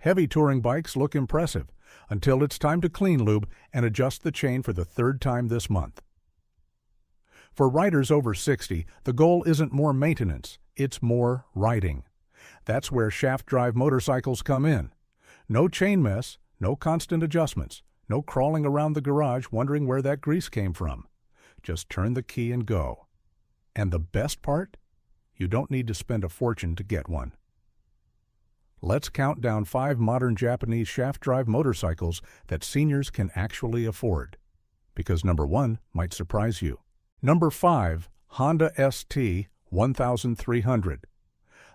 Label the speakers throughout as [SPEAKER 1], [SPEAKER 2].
[SPEAKER 1] Heavy touring bikes look impressive until it's time to clean lube and adjust the chain for the third time this month. For riders over 60, the goal isn't more maintenance, it's more riding. That's where shaft drive motorcycles come in. No chain mess, no constant adjustments, no crawling around the garage wondering where that grease came from. Just turn the key and go. And the best part? You don't need to spend a fortune to get one. Let's count down 5 modern Japanese shaft drive motorcycles that seniors can actually afford. Because number 1 might surprise you. Number 5, Honda ST 1300.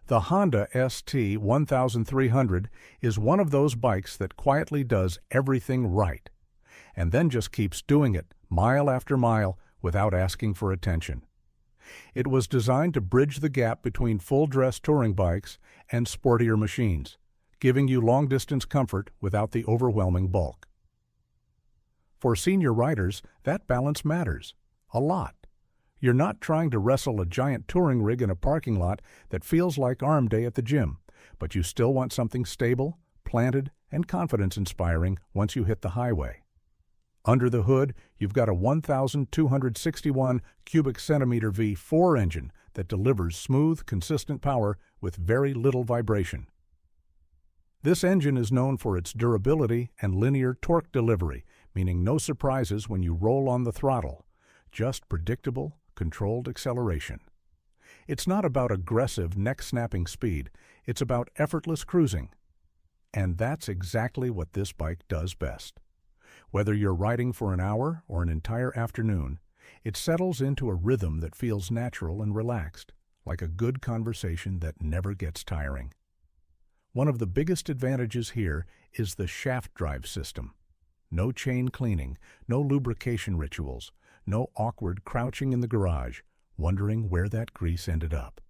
[SPEAKER 1] The Honda ST 1300 is one of those bikes that quietly does everything right, and then just keeps doing it mile after mile without asking for attention. It was designed to bridge the gap between full-dress touring bikes and sportier machines, giving you long-distance comfort without the overwhelming bulk. For senior riders, that balance matters a lot. You're not trying to wrestle a giant touring rig in a parking lot that feels like arm day at the gym, but you still want something stable, planted, and confidence-inspiring once you hit the highway. Under the hood, you've got a 1,261 cubic centimeter V4 engine that delivers smooth, consistent power with very little vibration. This engine is known for its durability and linear torque delivery, meaning no surprises when you roll on the throttle, just predictable, controlled acceleration. It's not about aggressive, neck-snapping speed, it's about effortless cruising. And that's exactly what this bike does best. Whether you're riding for an hour or an entire afternoon, it settles into a rhythm that feels natural and relaxed, like a good conversation that never gets tiring. One of the biggest advantages here is the shaft drive system. No chain cleaning, no lubrication rituals, no awkward crouching in the garage, wondering where that grease ended up.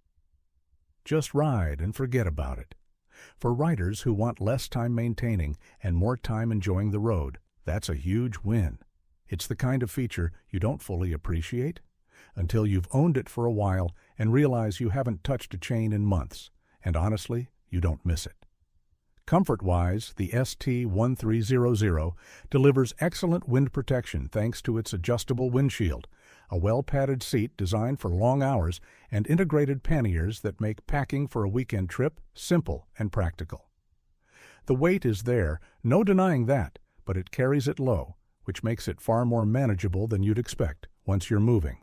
[SPEAKER 1] Just ride and forget about it. For riders who want less time maintaining and more time enjoying the road, that's a huge win. It's the kind of feature you don't fully appreciate until you've owned it for a while and realize you haven't touched a chain in months, and honestly, you don't miss it. Comfort-wise, the ST1300 delivers excellent wind protection thanks to its adjustable windshield, a well-padded seat designed for long hours, and integrated panniers that make packing for a weekend trip simple and practical. The weight is there, no denying that, but it carries it low, which makes it far more manageable than you'd expect once you're moving.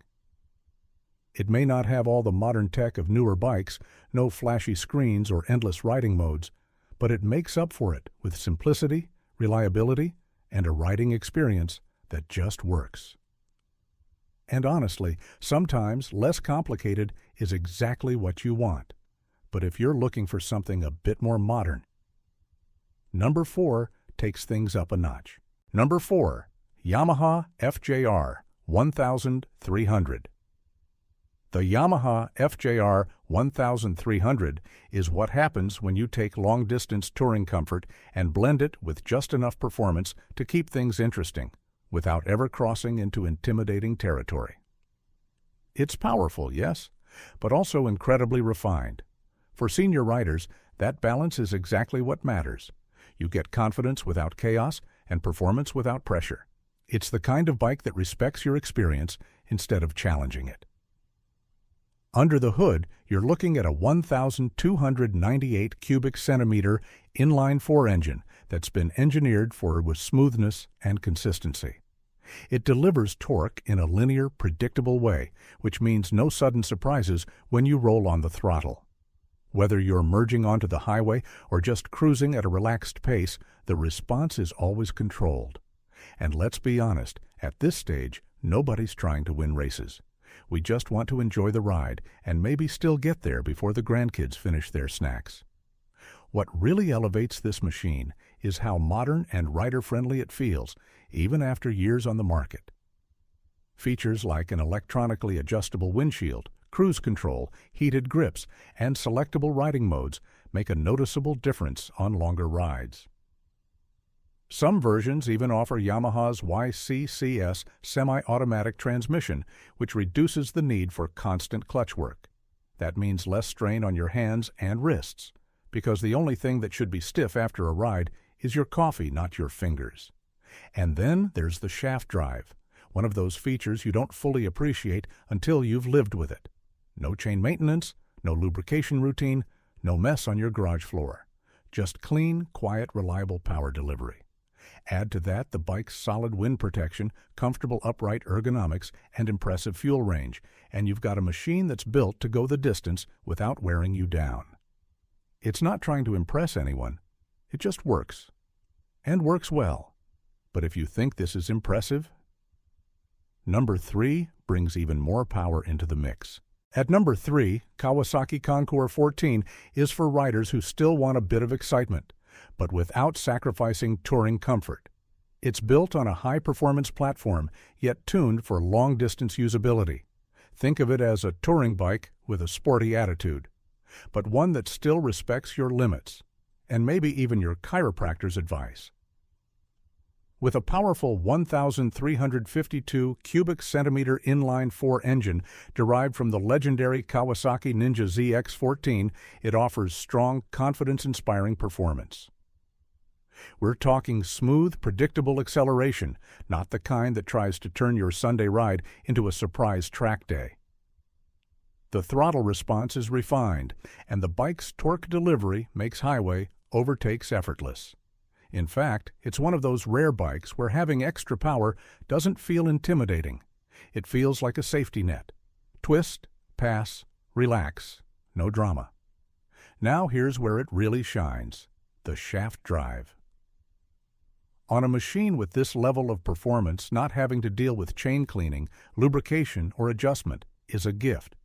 [SPEAKER 1] It may not have all the modern tech of newer bikes, no flashy screens or endless riding modes, but it makes up for it with simplicity, reliability, and a riding experience that just works. And honestly, sometimes less complicated is exactly what you want. But if you're looking for something a bit more modern, number 4 takes things up a notch. Number 4, Yamaha FJR 1300. The Yamaha FJR 1300 is what happens when you take long-distance touring comfort and blend it with just enough performance to keep things interesting, without ever crossing into intimidating territory. It's powerful, yes, but also incredibly refined. For senior riders, that balance is exactly what matters. You get confidence without chaos and performance without pressure. It's the kind of bike that respects your experience instead of challenging it. Under the hood, you're looking at a 1,298 cubic centimeter inline-4 engine that's been engineered for with smoothness and consistency. It delivers torque in a linear, predictable way, which means no sudden surprises when you roll on the throttle. Whether you're merging onto the highway or just cruising at a relaxed pace, the response is always controlled. And let's be honest, at this stage, nobody's trying to win races. We just want to enjoy the ride and maybe still get there before the grandkids finish their snacks. What really elevates this machine is how modern and rider-friendly it feels, even after years on the market. Features like an electronically adjustable windshield, cruise control, heated grips, and selectable riding modes make a noticeable difference on longer rides. Some versions even offer Yamaha's YCCS semi-automatic transmission, which reduces the need for constant clutch work. That means less strain on your hands and wrists. because the only thing that should be stiff after a ride is your coffee, not your fingers. And then there's the shaft drive, one of those features you don't fully appreciate until you've lived with it. No chain maintenance, no lubrication routine, no mess on your garage floor. Just clean, quiet, reliable power delivery. Add to that the bike's solid wind protection, comfortable upright ergonomics, and impressive fuel range, and you've got a machine that's built to go the distance without wearing you down. It's not trying to impress anyone. It just works. And works well. But if you think this is impressive, number 3 brings even more power into the mix. At number 3, Kawasaki Concours 14 is for riders who still want a bit of excitement, but without sacrificing touring comfort. It's built on a high-performance platform, yet tuned for long-distance usability. Think of it as a touring bike with a sporty attitude, but one that still respects your limits, and maybe even your chiropractor's advice. With a powerful 1,352 cubic centimeter inline-4 engine derived from the legendary Kawasaki Ninja ZX-14, it offers strong, confidence-inspiring performance. We're talking smooth, predictable acceleration, not the kind that tries to turn your Sunday ride into a surprise track day. The throttle response is refined, and the bike's torque delivery makes highway overtakes effortless. In fact, it's one of those rare bikes where having extra power doesn't feel intimidating. It feels like a safety net. Twist, pass, relax, no drama. Now here's where it really shines, the shaft drive. On a machine with this level of performance, not having to deal with chain cleaning, lubrication, or adjustment is a gift.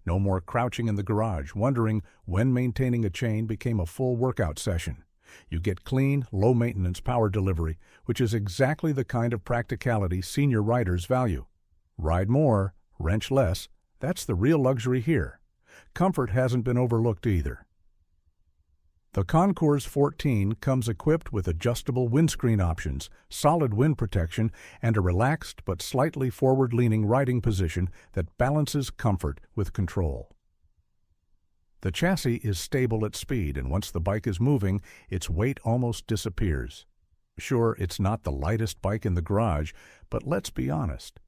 [SPEAKER 1] No more crouching in the garage, wondering when maintaining a chain became a full workout session. You get clean, low-maintenance power delivery, which is exactly the kind of practicality senior riders value. Ride more, wrench less, that's the real luxury here. Comfort hasn't been overlooked either. The Concours 14 comes equipped with adjustable windscreen options, solid wind protection, and a relaxed but slightly forward-leaning riding position that balances comfort with control. The chassis is stable at speed, and once the bike is moving, its weight almost disappears. Sure, it's not the lightest bike in the garage, but let's be honest.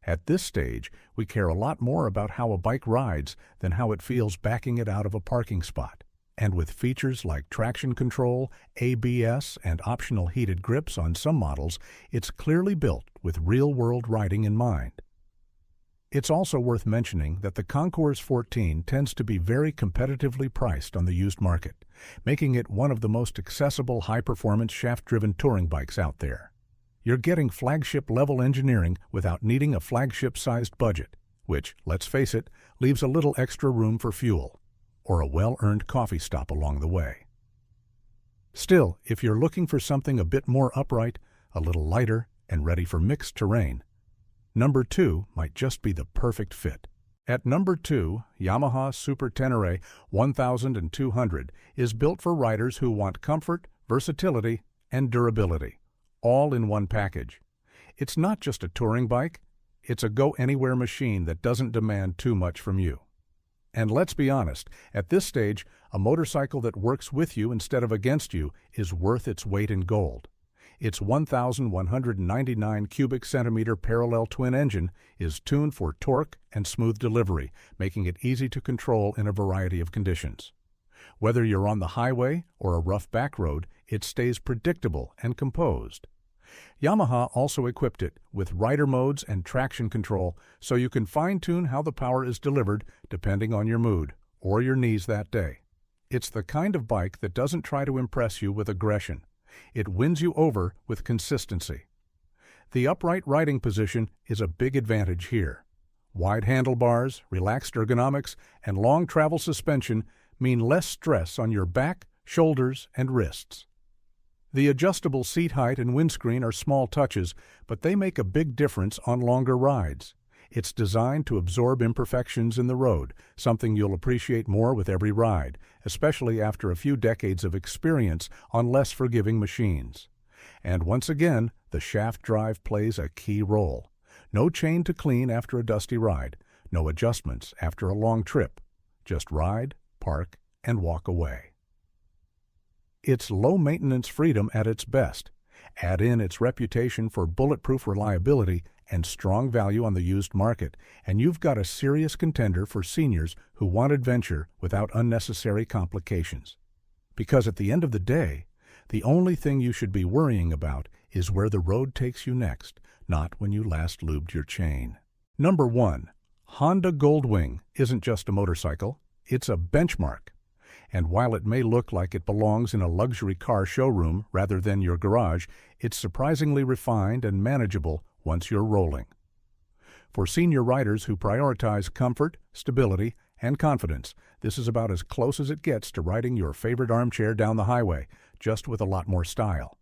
[SPEAKER 1] At this stage, we care a lot more about how a bike rides than how it feels backing it out of a parking spot. And with features like traction control, ABS, and optional heated grips on some models, it's clearly built with real-world riding in mind. It's also worth mentioning that the Concours 14 tends to be very competitively priced on the used market, making it one of the most accessible high-performance shaft-driven touring bikes out there. You're getting flagship-level engineering without needing a flagship-sized budget, which, let's face it, leaves a little extra room for fuel, or a well-earned coffee stop along the way. Still, if you're looking for something a bit more upright, a little lighter, and ready for mixed terrain, number 2 might just be the perfect fit. At number 2, Yamaha Super Tenere 1200 is built for riders who want comfort, versatility, and durability, all in one package. It's not just a touring bike, it's a go-anywhere machine that doesn't demand too much from you. And let's be honest, at this stage, a motorcycle that works with you instead of against you is worth its weight in gold. Its 1,199 cubic centimeter parallel twin engine is tuned for torque and smooth delivery, making it easy to control in a variety of conditions. Whether you're on the highway or a rough back road, it stays predictable and composed. Yamaha also equipped it with rider modes and traction control, so you can fine-tune how the power is delivered depending on your mood or your needs that day. It's the kind of bike that doesn't try to impress you with aggression. It wins you over with consistency. The upright riding position is a big advantage here. Wide handlebars, relaxed ergonomics, and long travel suspension mean less stress on your back, shoulders, and wrists. The adjustable seat height and windscreen are small touches, but they make a big difference on longer rides. It's designed to absorb imperfections in the road, something you'll appreciate more with every ride, especially after a few decades of experience on less forgiving machines. And once again, the shaft drive plays a key role. No chain to clean after a dusty ride, no adjustments after a long trip. Just ride, park, and walk away. It's low-maintenance freedom at its best. Add in its reputation for bulletproof reliability and strong value on the used market, and you've got a serious contender for seniors who want adventure without unnecessary complications. Because at the end of the day, the only thing you should be worrying about is where the road takes you next, not when you last lubed your chain. Number 1. Honda Goldwing isn't just a motorcycle, it's a benchmark. And while it may look like it belongs in a luxury car showroom rather than your garage, it's surprisingly refined and manageable once you're rolling. For senior riders who prioritize comfort, stability, and confidence, this is about as close as it gets to riding your favorite armchair down the highway, just with a lot more style.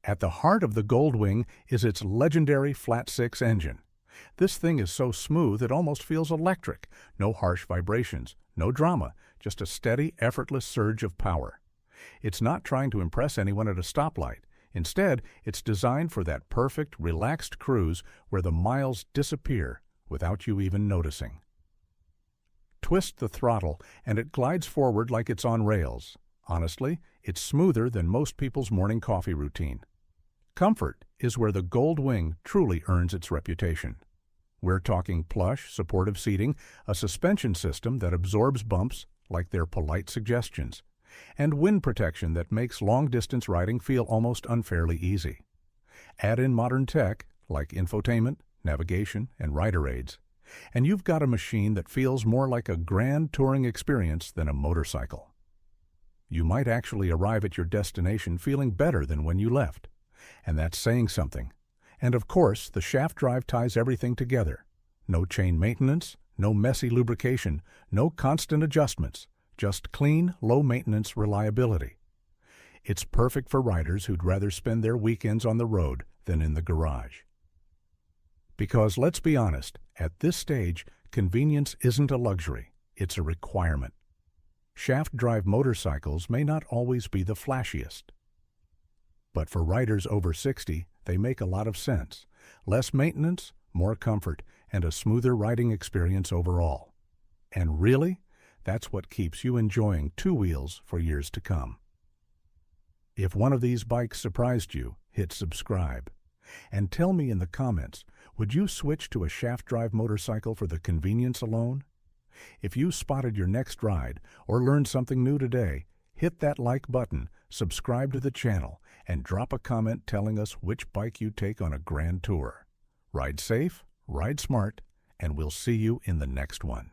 [SPEAKER 1] At the heart of the Goldwing is its legendary flat-six engine. This thing is so smooth it almost feels electric. No harsh vibrations, no drama, just a steady, effortless surge of power. It's not trying to impress anyone at a stoplight. Instead, it's designed for that perfect, relaxed cruise where the miles disappear without you even noticing. Twist the throttle and it glides forward like it's on rails. Honestly, it's smoother than most people's morning coffee routine. Comfort is where the Goldwing truly earns its reputation. We're talking plush, supportive seating, a suspension system that absorbs bumps like they're polite suggestions, and wind protection that makes long-distance riding feel almost unfairly easy. Add in modern tech like infotainment, navigation, and rider aids, and you've got a machine that feels more like a grand touring experience than a motorcycle. You might actually arrive at your destination feeling better than when you left, and that's saying something. And of course, the shaft drive ties everything together. No chain maintenance, no messy lubrication, no constant adjustments, just clean, low-maintenance reliability. It's perfect for riders who'd rather spend their weekends on the road than in the garage. Because let's be honest, at this stage, convenience isn't a luxury, it's a requirement. Shaft drive motorcycles may not always be the flashiest, but for riders over 60, they make a lot of sense. Less maintenance, more comfort, and a smoother riding experience overall. And really, that's what keeps you enjoying two wheels for years to come. If one of these bikes surprised you, hit subscribe. And tell me in the comments, would you switch to a shaft drive motorcycle for the convenience alone? If you spotted your next ride or learned something new today, hit that like button, subscribe to the channel, and drop a comment telling us which bike you take on a grand tour. Ride safe, ride smart, and we'll see you in the next one.